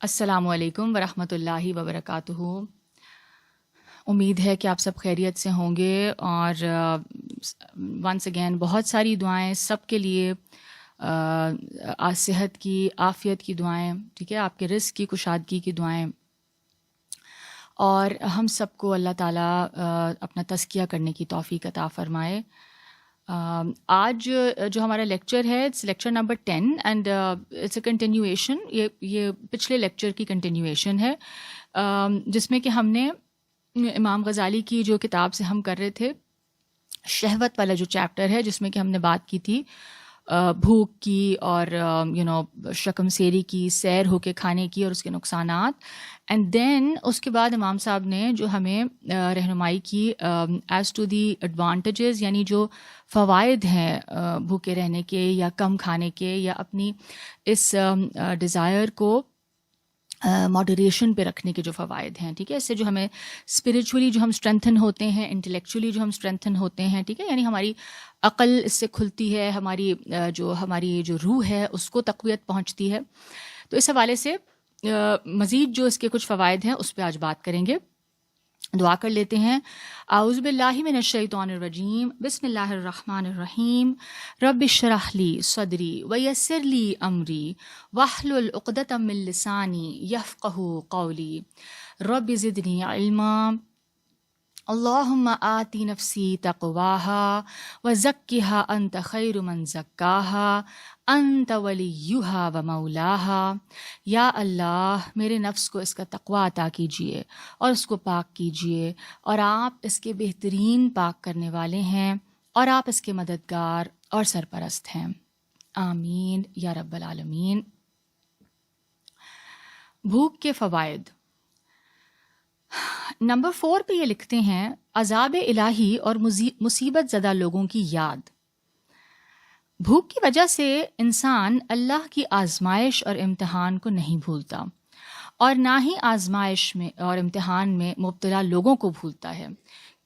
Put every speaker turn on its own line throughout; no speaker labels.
السلام علیکم ورحمۃ اللہ وبرکاتہ۔ امید ہے کہ آپ سب خیریت سے ہوں گے، اور ونس اگین بہت ساری دعائیں سب کے لیے، صحت کی، عافیت کی دعائیں، ٹھیک ہے، آپ کے رزق کی کشادگی کی دعائیں، اور ہم سب کو اللہ تعالیٰ اپنا تزکیہ کرنے کی توفیق عطا فرمائے۔ آج جو ہمارا لیکچر ہے، it's lecture number 10 and it's a continuation, یہ پچھلے لیکچر کی کنٹینیویشن ہے، جس میں کہ ہم نے امام غزالی کی جو کتاب سے ہم کر رہے تھے، شہوت والا جو چیپٹر ہے، جس میں کہ ہم نے بات کی تھی بھوک کی، اور شکم سیری کی، سیر ہو کے کھانے کی اور اس کے نقصانات، اینڈ دین اس کے بعد امام صاحب نے جو ہمیں رہنمائی کی ایز ٹو دی ایڈوانٹیجز، یعنی جو فوائد ہیں بھوکے رہنے کے یا کم کھانے کے، یا اپنی اس ڈیزائر کو ماڈریشن پہ رکھنے کے جو فوائد ہیں، ٹھیک ہے، اس سے جو ہمیں اسپریچولی جو ہم اسٹرینتھن ہوتے ہیں، انٹلیکچولی جو ہم اسٹرینتھن ہوتے ہیں، ٹھیک ہے، یعنی ہماری عقل اس سے کھلتی ہے، ہماری جو روح ہے اس کو تقویت پہنچتی ہے۔ تو اس حوالے سے مزید جو اس کے کچھ فوائد ہیں اس پہ آج بات کریں گے۔ دعا کر لیتے ہیں۔ اعوذ باللہ من الشیطان الرجیم، بسم اللہ الرحمن الرحیم۔ رب اشرح لی صدری ویسر لی امری واحلل عقدۃ من لسانی یفقہوا قولی رب زدنی علما۔ اللہم آتی نفسی تقواها وزکها انت خیر من زکاها انت ولیہا و مولاہا۔ یا اللہ میرے نفس کو اس کا تقوی عطا کیجیے اور اس کو پاک کیجیے، اور آپ اس کے بہترین پاک کرنے والے ہیں، اور آپ اس کے مددگار اور سرپرست ہیں، آمین یا رب العالمین۔ بھوک کے فوائد، نمبر 4 پہ یہ لکھتے ہیں، عذاب الہی اور مصیبت زدہ لوگوں کی یاد۔ بھوک کی وجہ سے انسان اللہ کی آزمائش اور امتحان کو نہیں بھولتا، اور نہ ہی آزمائش میں اور امتحان میں مبتلا لوگوں کو بھولتا ہے،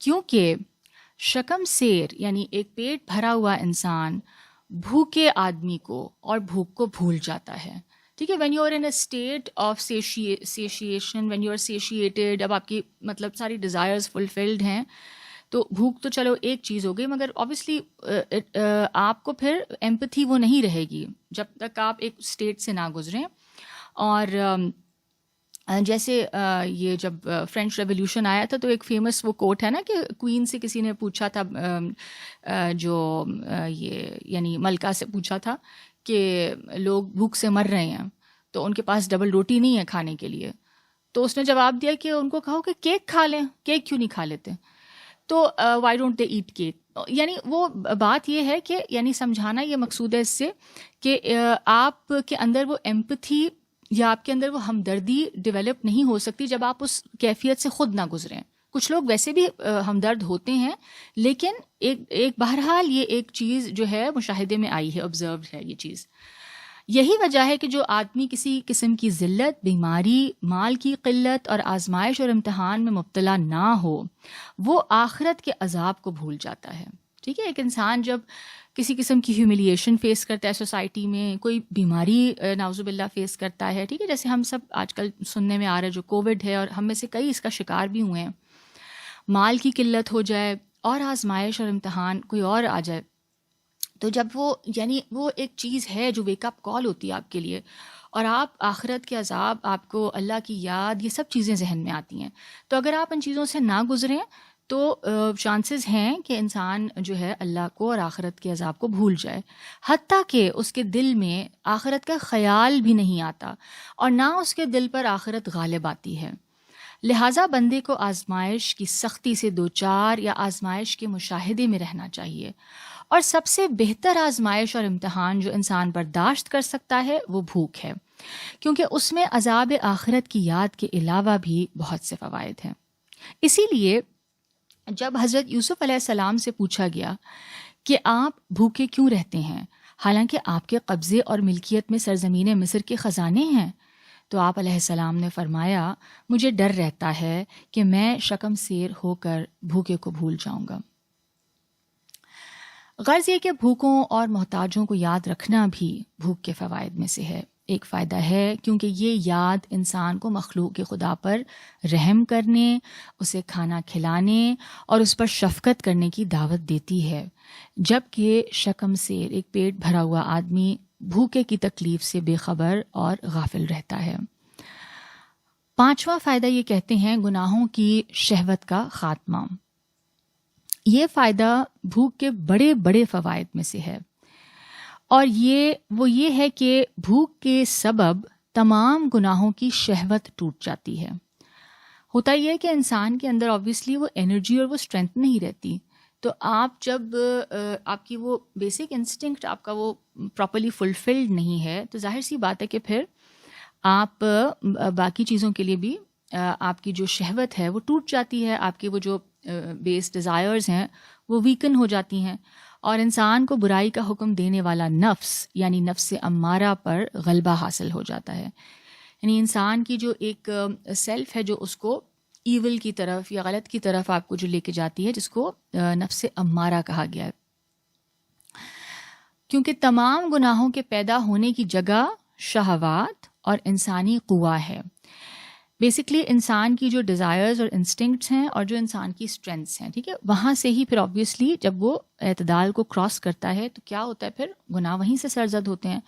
کیونکہ شکم سیر یعنی ایک پیٹ بھرا ہوا انسان بھوکے آدمی کو اور بھوک کو بھول جاتا ہے، ٹھیک ہے۔ When you are in a state of satiation, when you are satiated, اب آپ کی مطلب ساری ڈیزائرز فلفلڈ ہیں، تو بھوک تو چلو ایک چیز ہو گئی، مگر آبویسلی آپ کو پھر ایمپتھی وہ نہیں رہے گی جب تک آپ ایک اسٹیٹ سے نہ گزریں۔ اور جیسے یہ جب فرینچ ریولیوشن آیا تھا تو ایک فیمس وہ کوٹ ہے نا کہ کوئین سے کسی نے پوچھا تھا، جو یہ یعنی ملکہ سے پوچھا تھا کہ لوگ بھوک سے مر رہے ہیں تو ان کے پاس ڈبل روٹی نہیں ہے کھانے کے لیے، تو اس نے جواب دیا کہ ان کو کہو کہ کیک کھا لیں، کیک کیوں نہیں کھا لیتے، تو why don't they eat cake. یعنی وہ بات یہ ہے کہ یعنی سمجھانا یہ مقصود ہے اس سے کہ آپ کے اندر وہ ایمپتھی یا آپ کے اندر وہ ہمدردی ڈیولپ نہیں ہو سکتی جب آپ اس کیفیت سے خود نہ گزریں۔ کچھ لوگ ویسے بھی ہمدرد ہوتے ہیں، لیکن ایک بہرحال یہ ایک چیز جو ہے مشاہدے میں آئی ہے، آبزروڈ ہے یہ چیز۔ یہی وجہ ہے کہ جو آدمی کسی قسم کی ذلت، بیماری، مال کی قلت اور آزمائش اور امتحان میں مبتلا نہ ہو، وہ آخرت کے عذاب کو بھول جاتا ہے، ٹھیک ہے۔ ایک انسان جب کسی قسم کی ہیوملیشن فیس کرتا ہے سوسائٹی میں، کوئی بیماری نعوذ باللہ فیس کرتا ہے، ٹھیک ہے، جیسے ہم سب آج کل سننے میں آ رہا ہے جو کووڈ ہے، اور ہم میں سے کئی اس کا شکار بھی ہوئے ہیں، مال کی قلت ہو جائے اور آزمائش اور امتحان کوئی اور آ جائے، تو جب وہ یعنی وہ ایک چیز ہے جو ویک اپ کال ہوتی ہے آپ کے لیے، اور آپ آخرت کے عذاب، آپ کو اللہ کی یاد، یہ سب چیزیں ذہن میں آتی ہیں، تو اگر آپ ان چیزوں سے نہ گزریں تو چانسز ہیں کہ انسان جو ہے اللہ کو اور آخرت کے عذاب کو بھول جائے، حتیٰ کہ اس کے دل میں آخرت کا خیال بھی نہیں آتا، اور نہ اس کے دل پر آخرت غالب آتی ہے۔ لہٰذا بندے کو آزمائش کی سختی سے دوچار یا آزمائش کے مشاہدے میں رہنا چاہیے، اور سب سے بہتر آزمائش اور امتحان جو انسان برداشت کر سکتا ہے وہ بھوک ہے، کیونکہ اس میں عذاب آخرت کی یاد کے علاوہ بھی بہت سے فوائد ہیں۔ اسی لیے جب حضرت یوسف علیہ السلام سے پوچھا گیا کہ آپ بھوکے کیوں رہتے ہیں حالانکہ آپ کے قبضے اور ملکیت میں سرزمین مصر کے خزانے ہیں، تو آپ علیہ السلام نے فرمایا مجھے ڈر رہتا ہے کہ میں شکم سیر ہو کر بھوکے کو بھول جاؤں گا۔ غرض یہ کہ بھوکوں اور محتاجوں کو یاد رکھنا بھی بھوک کے فوائد میں سے ہے۔ ایک فائدہ ہے کیونکہ یہ یاد انسان کو مخلوق خدا پر رحم کرنے، اسے کھانا کھلانے اور اس پر شفقت کرنے کی دعوت دیتی ہے، جبکہ شکم سیر ایک پیٹ بھرا ہوا آدمی بھوکے کی تکلیف سے بے خبر اور غافل رہتا ہے۔ پانچواں فائدہ یہ کہتے ہیں گناہوں کی شہوت کا خاتمہ۔ یہ فائدہ بھوک کے بڑے بڑے فوائد میں سے ہے، اور یہ ہے کہ بھوک کے سبب تمام گناہوں کی شہوت ٹوٹ جاتی ہے۔ ہوتا یہ ہے کہ انسان کے اندر آبویسلی وہ انرجی اور وہ اسٹرینتھ نہیں رہتی، تو آپ جب آپ کی وہ بیسک انسٹنکٹ آپ کا وہ پراپرلی فلفلڈ نہیں ہے تو ظاہر سی بات ہے کہ پھر آپ باقی چیزوں کے لیے بھی آپ کی جو شہوت ہے وہ ٹوٹ جاتی ہے، آپ کی وہ جو بیس ڈیزائرز ہیں وہ ویکن ہو جاتی ہیں، اور انسان کو برائی کا حکم دینے والا نفس یعنی نفس امارہ پر غلبہ حاصل ہو جاتا ہے۔ یعنی انسان کی جو ایک سیلف ہے جو اس کو ایول کی طرف یا غلط کی طرف آپ کو جو لے کے جاتی ہے، جس کو نفس امارہ کہا گیا ہے، کیونکہ تمام گناہوں کے پیدا ہونے کی جگہ شہوات اور انسانی قوہ ہے۔ بیسکلی انسان کی جو ڈیزائرز اور انسٹنکٹس ہیں اور جو انسان کی اسٹرینتھس ہیں، ٹھیک ہے، وہاں سے ہی پھر آبویسلی جب وہ اعتدال کو کراس کرتا ہے تو کیا ہوتا ہے، پھر گناہ وہیں سے سرزد ہوتے ہیں۔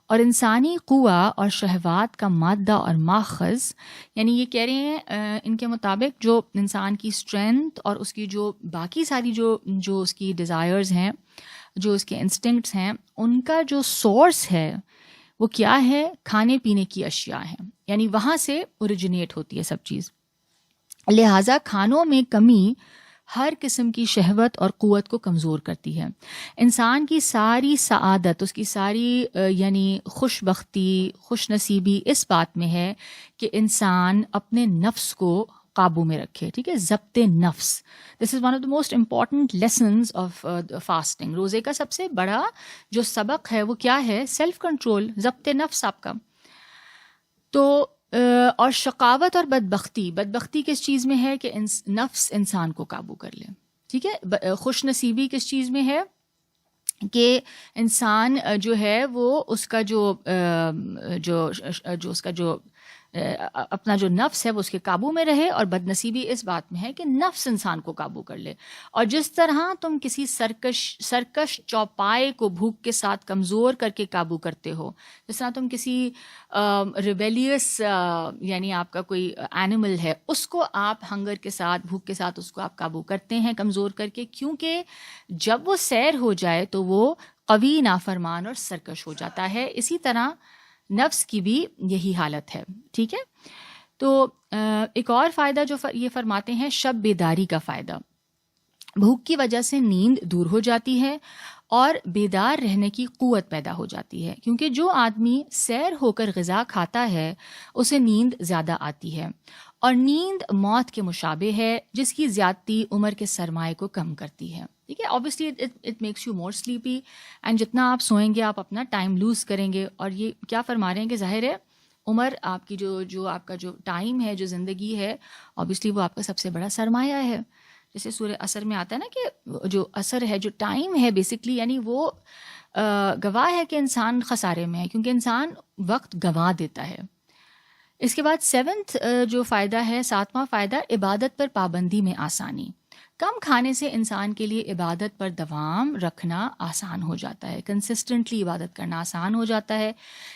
اور انسانی قوہ اور شہوات کا مادہ اور ماخذ، یعنی یہ کہہ رہے ہیں ان کے مطابق جو انسان کی اسٹرینتھ اور اس کی جو باقی ساری جو اس کی ڈیزائرز ہیں، جو اس کے انسٹنکٹس ہیں، ان کا جو سورس ہے وہ کیا ہے؟ کھانے پینے کی اشیاء ہیں، یعنی وہاں سے اوریجنیٹ ہوتی ہے سب چیز۔ لہٰذا کھانوں میں کمی ہر قسم کی شہوت اور قوت کو کمزور کرتی ہے۔ انسان کی ساری سعادت، اس کی ساری یعنی خوش بختی، خوش نصیبی اس بات میں ہے کہ انسان اپنے نفس کو قابو میں رکھے، ٹھیک ہے، ضبط نفس۔ This is one of the most important lessons of fasting. روزے کا سب سے بڑا جو سبق ہے وہ کیا ہے؟ سیلف کنٹرول، ضبط نفس آپ کا۔ تو اور شقاوت اور بدبختی کس چیز میں ہے؟ کہ نفس انسان کو قابو کر لے، ٹھیک ہے۔ خوش نصیبی کس چیز میں ہے؟ کہ انسان جو ہے وہ اس کا جو اس کا جو اپنا جو نفس ہے وہ اس کے قابو میں رہے، اور بد نصیبی اس بات میں ہے کہ نفس انسان کو قابو کر لے۔ اور جس طرح تم کسی سرکش چوپائے کو بھوک کے ساتھ کمزور کر کے قابو کرتے ہو، جس طرح تم کسی ریبیلیس یعنی آپ کا کوئی اینیمل ہے، اس کو آپ ہنگر کے ساتھ، بھوک کے ساتھ اس کو آپ قابو کرتے ہیں کمزور کر کے، کیونکہ جب وہ سیر ہو جائے تو وہ قوی، نافرمان اور سرکش ہو جاتا ہے۔ اسی طرح نفس کی بھی یہی حالت ہے، ٹھیک ہے۔ تو ایک اور فائدہ جو یہ فرماتے ہیں، شب بیداری کا فائدہ۔ بھوک کی وجہ سے نیند دور ہو جاتی ہے اور بیدار رہنے کی قوت پیدا ہو جاتی ہے، کیونکہ جو آدمی سیر ہو کر غذا کھاتا ہے اسے نیند زیادہ آتی ہے، اور نیند موت کے مشابہ ہے جس کی زیادتی عمر کے سرمائے کو کم کرتی ہے، ٹھیک ہے۔ obviously it makes you more sleepy and جتنا آپ سوئیں گے آپ اپنا ٹائم لوز کریں گے، اور یہ کیا فرما رہے ہیں کہ ظاہر ہے عمر آپ کی جو آپ کا جو ٹائم ہے، جو زندگی ہے، obviously وہ آپ کا سب سے بڑا سرمایہ ہے۔ جیسے سورہ عصر میں آتا ہے نا کہ جو عصر ہے، جو ٹائم ہے بیسکلی، یعنی وہ گواہ ہے کہ انسان خسارے میں ہے، کیونکہ انسان وقت گنوا دیتا ہے۔ اس کے بعد جو فائدہ ہے، 7واں فائدہ، عبادت پر پابندی میں آسانی۔ کم کھانے سے انسان کے لیے عبادت پر دوام رکھنا آسان ہو جاتا ہے، کنسسٹنٹلی عبادت کرنا آسان ہو جاتا ہے،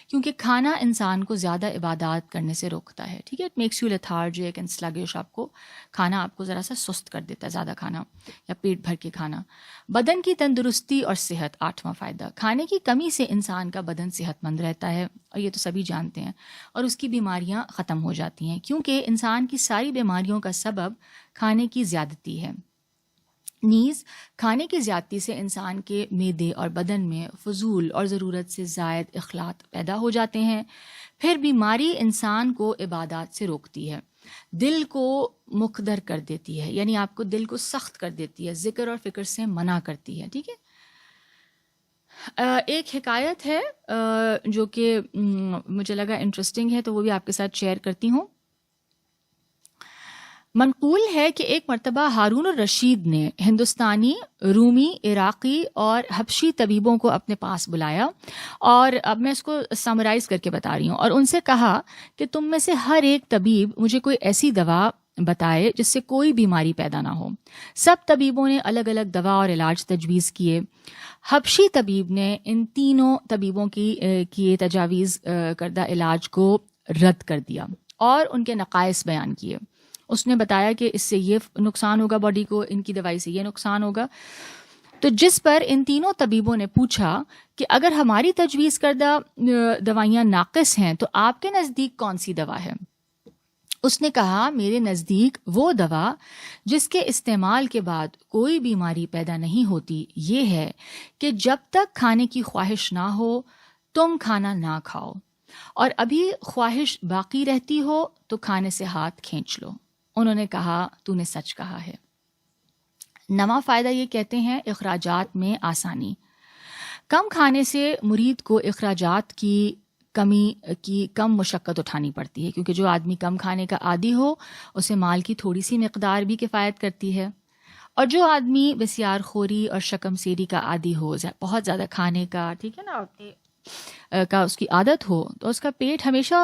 کیونکہ کھانا انسان کو زیادہ عبادات کرنے سے روکتا ہے، ٹھیک ہے۔ اٹ میکس یو لیتھارجک اینڈ سلگش، آپ کو کھانا آپ کو ذرا سا سست کر دیتا ہے، زیادہ کھانا یا پیٹ بھر کے کھانا۔ بدن کی تندرستی اور صحت، 8واں فائدہ۔ کھانے کی کمی سے انسان کا بدن صحت مند رہتا ہے، اور یہ تو سبھی جانتے ہیں، اور اس کی بیماریاں ختم ہو جاتی ہیں، کیونکہ انسان کی ساری بیماریوں کا سبب کھانے کی زیادتی ہے۔ نیز کھانے کی زیادتی سے انسان کے معدے اور بدن میں فضول اور ضرورت سے زائد اخلاط پیدا ہو جاتے ہیں۔ پھر بیماری انسان کو عبادات سے روکتی ہے، دل کو مقدر کر دیتی ہے، یعنی آپ کو دل کو سخت کر دیتی ہے، ذکر اور فکر سے منع کرتی ہے، ٹھیک ہے۔ ایک حکایت ہے جو کہ مجھے لگا انٹرسٹنگ ہے، تو وہ بھی آپ کے ساتھ شیئر کرتی ہوں۔ منقول ہے کہ ایک مرتبہ ہارون الرشید نے ہندوستانی، رومی، عراقی اور حبشی طبیبوں کو اپنے پاس بلایا، اور اب میں اس کو سمرائز کر کے بتا رہی ہوں، اور ان سے کہا کہ تم میں سے ہر ایک طبیب مجھے کوئی ایسی دوا بتائے جس سے کوئی بیماری پیدا نہ ہو۔ سب طبیبوں نے الگ الگ دوا اور علاج تجویز کیے۔ حبشی طبیب نے ان تینوں طبیبوں کی تجاویز کردہ علاج کو رد کر دیا اور ان کے نقائص بیان کیے۔ اس نے بتایا کہ اس سے یہ نقصان ہوگا باڈی کو، ان کی دوائی سے یہ نقصان ہوگا۔ تو جس پر ان تینوں طبیبوں نے پوچھا کہ اگر ہماری تجویز کردہ دوائیاں ناقص ہیں تو آپ کے نزدیک کون سی دوا ہے؟ اس نے کہا میرے نزدیک وہ دوا جس کے استعمال کے بعد کوئی بیماری پیدا نہیں ہوتی یہ ہے کہ جب تک کھانے کی خواہش نہ ہو تم کھانا نہ کھاؤ، اور ابھی خواہش باقی رہتی ہو تو کھانے سے ہاتھ کھینچ لو۔ انہوں نے کہا تو نے سچ کہا ہے۔ نواں فائدہ یہ کہتے ہیں اخراجات میں آسانی۔ کم کھانے سے مرید کو اخراجات کی کمی کی کم مشقت اٹھانی پڑتی ہے، کیونکہ جو آدمی کم کھانے کا عادی ہو اسے مال کی تھوڑی سی مقدار بھی کفایت کرتی ہے، اور جو آدمی بسیار خوری اور شکم سیری کا عادی ہو، بہت زیادہ کھانے کا، ٹھیک ہے نا، کا اس کی عادت ہو، تو اس کا پیٹ ہمیشہ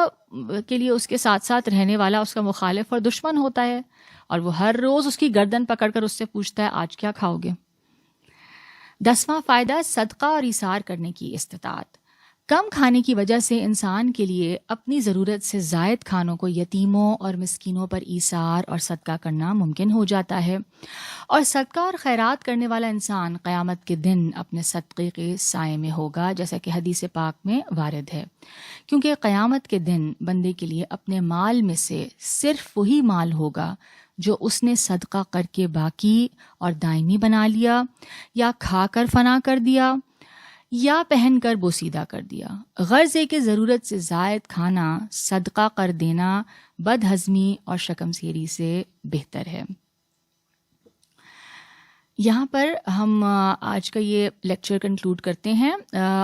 کے لیے اس کے ساتھ ساتھ رہنے والا اس کا مخالف اور دشمن ہوتا ہے، اور وہ ہر روز اس کی گردن پکڑ کر اس سے پوچھتا ہے آج کیا کھاؤ گے۔ 10واں فائدہ صدقہ اور ایثار کرنے کی استطاعت۔ کم کھانے کی وجہ سے انسان کے لیے اپنی ضرورت سے زائد کھانوں کو یتیموں اور مسکینوں پر ایثار اور صدقہ کرنا ممکن ہو جاتا ہے، اور صدقہ اور خیرات کرنے والا انسان قیامت کے دن اپنے صدقے کے سائے میں ہوگا، جیسا کہ حدیث پاک میں وارد ہے، کیونکہ قیامت کے دن بندے کے لیے اپنے مال میں سے صرف وہی مال ہوگا جو اس نے صدقہ کر کے باقی اور دائمی بنا لیا، یا کھا کر فنا کر دیا، یا پہن کر بوسیدہ کر دیا۔ غرض ہے کہ ضرورت سے زائد کھانا، صدقہ کر دینا بد ہضمی اور شکم سیری سے بہتر ہے۔ یہاں پر ہم آج کا یہ لیکچر کنکلوڈ کرتے ہیں۔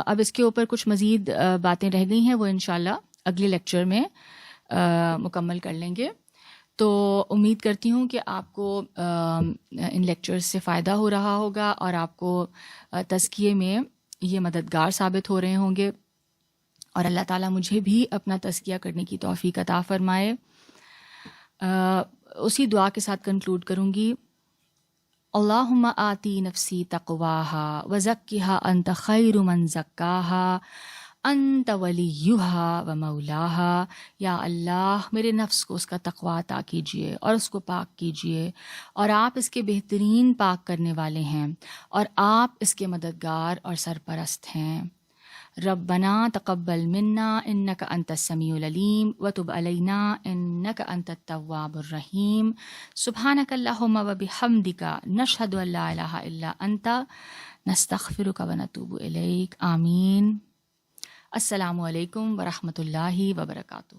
اب اس کے اوپر کچھ مزید باتیں رہ گئی ہیں، وہ انشاءاللہ اگلے لیکچر میں مکمل کر لیں گے۔ تو امید کرتی ہوں کہ آپ کو ان لیکچرز سے فائدہ ہو رہا ہوگا، اور آپ کو تزکیے میں یہ مددگار ثابت ہو رہے ہوں گے، اور اللہ تعالیٰ مجھے بھی اپنا تزکیہ کرنے کی توفیق عطا فرمائے۔ اسی دعا کے ساتھ کنکلوڈ کروں گی۔ اللہم آتی نفسی تقواہا وزکھا انت خیر من زکاہا انت ولیہا و مولاہا۔ یا اللہ میرے نفس کو اس کا تقوی عطا کیجیے اور اس کو پاک کیجیے، اور آپ اس کے بہترین پاک کرنے والے ہیں، اور آپ اس کے مددگار اور سرپرست ہیں۔ ربنا تقبل منا انک انت السمیع العلیم وتب علینا انک انت التواب الرحیم۔ سبحانک اللہم وبحمدک نشہد ان لا الہ الا انت نستغفرک ونتوب الیک۔ آمین۔ السلام علیکم ورحمۃ اللہ وبرکاتہ۔